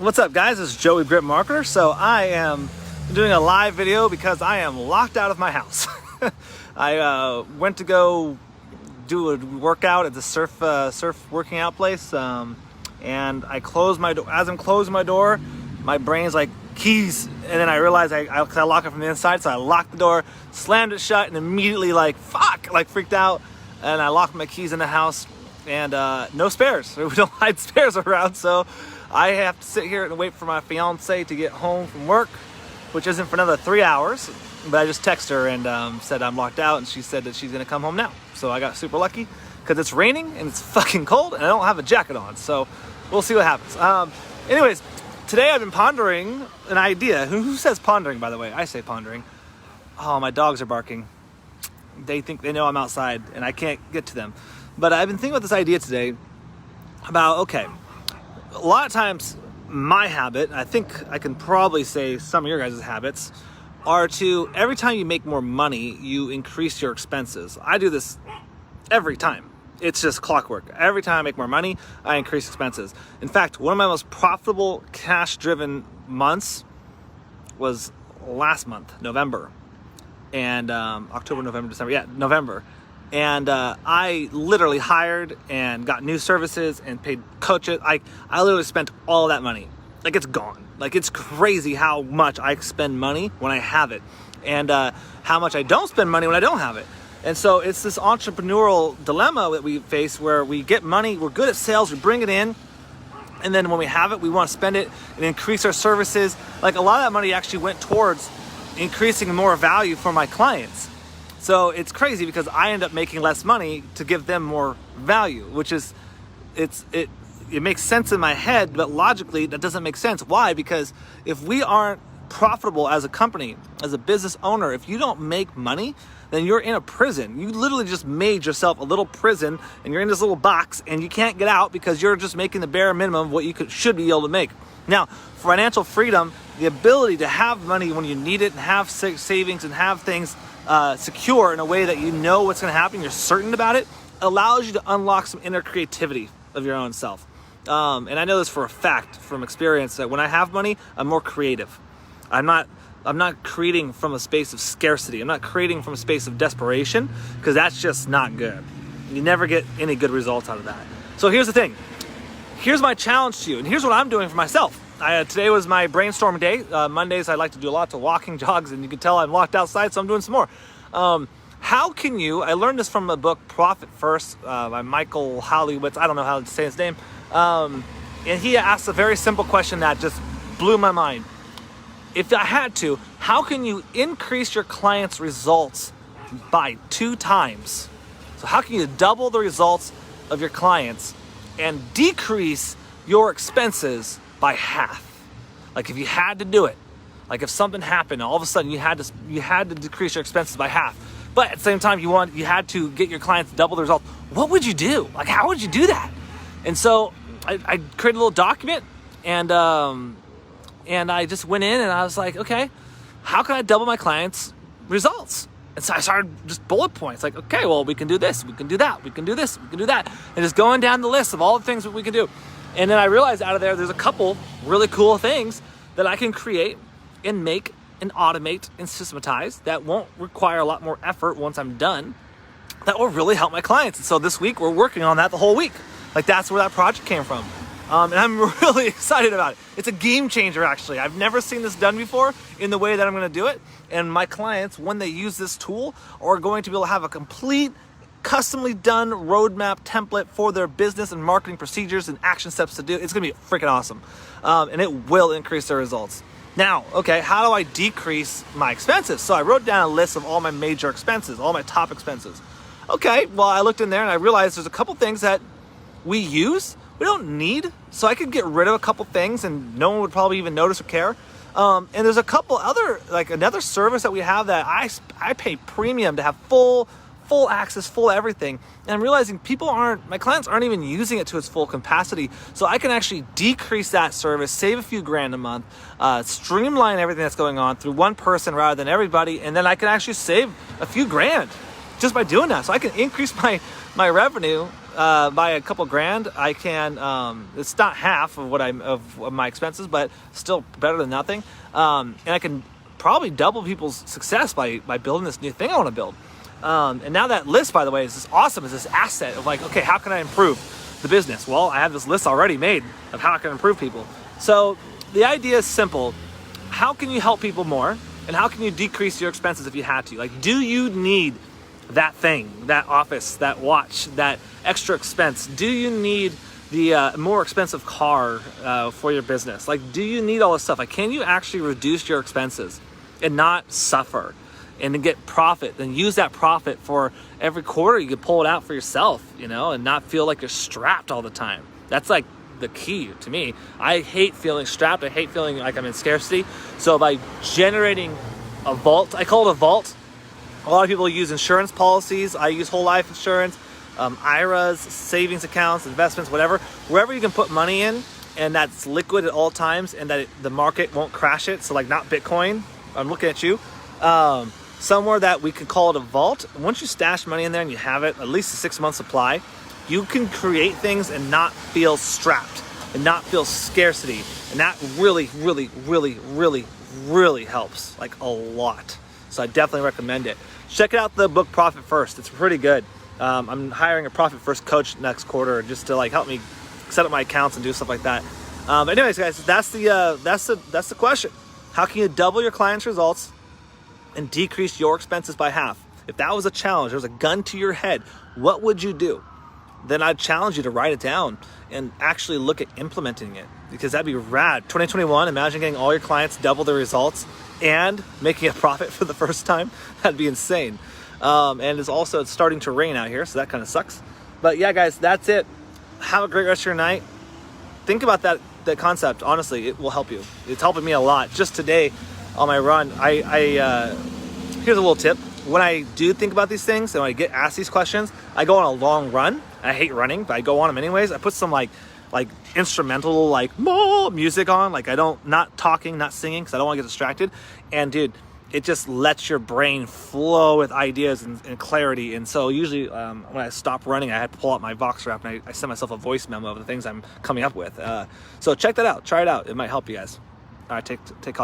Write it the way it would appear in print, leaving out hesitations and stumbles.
What's up, guys? This is Joey Grip Marketer. So I am doing a live video because I am locked out of my house. I went to go do a workout at the surf working out place, and I closed my door. As I'm closing my door, my brain's like, keys, and then I realized I lock it from the inside, so I locked the door, slammed it shut, and immediately freaked out, and I locked my keys in the house, and no spares. We don't hide spares around, so I have to sit here and wait for my fiance to get home from work, which isn't for another 3 hours. But I just texted her and said I'm locked out, and she said that she's gonna come home now. So I got super lucky because it's raining and it's fucking cold, and I don't have a jacket on. So we'll see what happens. Anyways, today I've been pondering an idea. Who says pondering, by the way? I say pondering. Oh, my dogs are barking. They think they know I'm outside and I can't get to them. But I've been thinking about this idea today about, okay, a lot of times my habit, and I think I can probably say some of your guys' habits, are to, every time you make more money, you increase your expenses. I do this every time. It's just clockwork. Every time I make more money, I increase expenses. In fact, one of my most profitable cash-driven months was last month, November. And October, November, December. Yeah, November. And I literally hired and got new services and paid coaches. I literally spent all that money. Like, it's gone. Like, it's crazy how much I spend money when I have it, and how much I don't spend money when I don't have it. And so it's this entrepreneurial dilemma that we face where we get money, we're good at sales, we bring it in, and then when we have it, we want to spend it and increase our services. Like, a lot of that money actually went towards increasing more value for my clients. So it's crazy because I end up making less money to give them more value, which is, it makes sense in my head, but logically that doesn't make sense. Why? Because if we aren't profitable as a company, as a business owner, if you don't make money, then you're in a prison. You literally just made yourself a little prison, and you're in this little box, and you can't get out because you're just making the bare minimum of what you should be able to make. Now, financial freedom, the ability to have money when you need it and have savings and have things secure in a way that you know what's going to happen, you're certain about it, allows you to unlock some inner creativity of your own self. And I know this for a fact from experience that when I have money, I'm more creative. I'm not creating from a space of scarcity. I'm not creating from a space of desperation, because that's just not good. You never get any good results out of that. So here's the thing. Here's my challenge to you, and here's what I'm doing for myself. Today was my brainstorm day. Mondays I like to do a lot of walking, jogs, and you can tell I'm locked outside, so I'm doing some more. How can you, I learned this from a book, Profit First, by Michael Howlowitz. I don't know how to say his name. And he asked a very simple question that just blew my mind. If I had to, how can you increase your clients' results by 2 times? So how can you double the results of your clients and decrease your expenses by half? Like, if you had to do it, like if something happened, all of a sudden you had to decrease your expenses by half, but at the same time you had to get your clients double the results. What would you do? Like, how would you do that? And so I created a little document, and I just went in and I was like, okay, how can I double my clients' results? And so I started just bullet points, like, okay, well, we can do this, we can do that, we can do this, we can do that, and just going down the list of all the things that we can do. And then I realized out of there's a couple really cool things that I can create and make and automate and systematize that won't require a lot more effort once I'm done, that will really help my clients. And so this week we're working on that the whole week. Like, that's where that project came from. And I'm really excited about it. It's a game changer, actually. I've never seen this done before in the way that I'm gonna do it. And my clients, when they use this tool, are going to be able to have a complete, customly done roadmap template for their business and marketing procedures and action steps to do. It's gonna be freaking awesome. And it will increase their results. Now, okay, how do I decrease my expenses? So I wrote down a list of all my major expenses, all my top expenses. Okay, well, I looked in there and I realized there's a couple things that we use, we don't need, so I could get rid of a couple things and no one would probably even notice or care. And there's a couple other, like another service that we have that I pay premium to have full access, full everything. And I'm realizing my clients aren't even using it to its full capacity. So I can actually decrease that service, save a few grand a month, streamline everything that's going on through one person rather than everybody. And then I can actually save a few grand just by doing that. So I can increase my revenue by a couple grand, I can, it's not half of of my expenses, but still better than nothing. And I can probably double people's success by building this new thing I want to build. And now that list, by the way, is this awesome, is this asset of like, okay, how can I improve the business? Well, I have this list already made of how I can improve people. So the idea is simple. How can you help people more? And how can you decrease your expenses if you had to? Like, do you need that thing, that office, that watch, that extra expense? Do you need the more expensive car for your business? Like, do you need all this stuff? Like, can you actually reduce your expenses and not suffer and then get profit? Then use that profit for every quarter. You could pull it out for yourself, you know, and not feel like you're strapped all the time. That's like the key to me. I hate feeling strapped. I hate feeling like I'm in scarcity. So by generating a vault, I call it a vault. A lot of people use insurance policies. I use whole life insurance, IRAs, savings accounts, investments, whatever. Wherever you can put money in and that's liquid at all times and that the market won't crash it. So like not Bitcoin, I'm looking at you. Somewhere that we can call it a vault. Once you stash money in there and you have it, at least a 6-month supply, you can create things and not feel strapped and not feel scarcity. And that really, really, really, really, really helps, like a lot. So I definitely recommend it. Check out the book Profit First. It's pretty good. I'm hiring a Profit First coach next quarter just to like help me set up my accounts and do stuff like that. But anyways, guys, that's the question. How can you double your clients' results and decrease your expenses by half? If that was a challenge, there was a gun to your head, what would you do? Then I'd challenge you to write it down and actually look at implementing it, because that'd be rad. 2021, imagine getting all your clients double their results and making a profit for the first time. That'd be insane. And it's starting to rain out here, so that kind of sucks. But yeah, guys, that's it. Have a great rest of your night. Think about that concept. Honestly, it will help you. It's helping me a lot. Just today on my run, here's a little tip. When I do think about these things and when I get asked these questions, I go on a long run. I hate running, but I go on them anyways. I put some like instrumental like music on. Like not talking, not singing, because I don't want to get distracted. And dude, it just lets your brain flow with ideas and clarity. And so usually when I stop running, I had to pull out my Voxer app and I send myself a voice memo of the things I'm coming up with. So check that out. Try it out. It might help you guys. All right, take